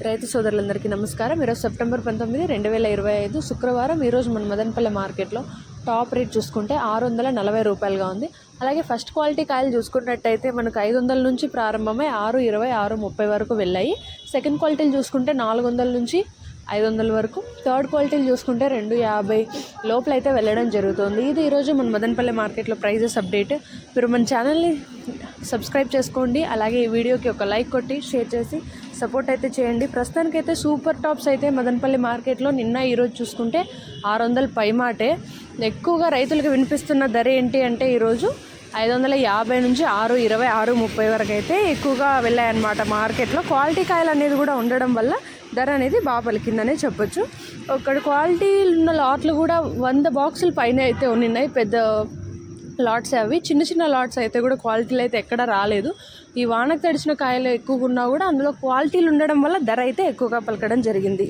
రైతు సోదరులందరికీ నమస్కారం. ఈరోజు సెప్టెంబర్ 19, 2025 శుక్రవారం. ఈరోజు మన మదనపల్లి మార్కెట్లో టాప్ రేట్ చూసుకుంటే 640 రూపాయలుగా ఉంది. అలాగే ఫస్ట్ క్వాలిటీ కాయలు చూసుకున్నట్టయితే మనకు 500 నుంచి ప్రారంభమై 620, 630 వరకు వెళ్ళాయి. సెకండ్ క్వాలిటీలు చూసుకుంటే 400 నుంచి 500 వరకు. థర్డ్ క్వాలిటీలు చూసుకుంటే 250 లోపల అయితే వెళ్ళడం జరుగుతుంది. ఇది ఈరోజు మన మదనపల్లి మార్కెట్లో ప్రైజెస్ అప్డేట్. మీరు మన ఛానల్ని సబ్స్క్రైబ్ చేసుకోండి. అలాగే ఈ వీడియోకి ఒక లైక్ కొట్టి షేర్ చేసి సపోర్ట్ అయితే చేయండి. ప్రస్తుతానికైతే సూపర్ టాప్స్ అయితే మదనపల్లి మార్కెట్లో నిన్న ఈరోజు చూసుకుంటే 600 పైమాటే. ఎక్కువగా రైతులకు వినిపిస్తున్న ధర ఏంటి అంటే ఈరోజు 550 నుంచి 620, 630 వరకు అయితే ఎక్కువగా వెళ్ళాయన్నమాట మార్కెట్లో. క్వాలిటీ కాయలు అనేది కూడా ఉండడం వల్ల ధర అనేది బాగా పలికిందనే చెప్పొచ్చు. ఒక క్వాలిటీ ఉన్న లాట్లు కూడా 100 బాక్సులు పైన అయితే ఉన్నాయి. పెద్ద లాట్స్ అవి. చిన్న చిన్న లాట్స్ అయితే కూడా క్వాలిటీలు అయితే ఎక్కడ రాలేదు. ఈ వానకు తడిచిన కాయలు ఎక్కువగా ఉన్నా కూడా అందులో క్వాలిటీలు ఉండడం వల్ల ధర అయితే ఎక్కువగా పలకడం జరిగింది.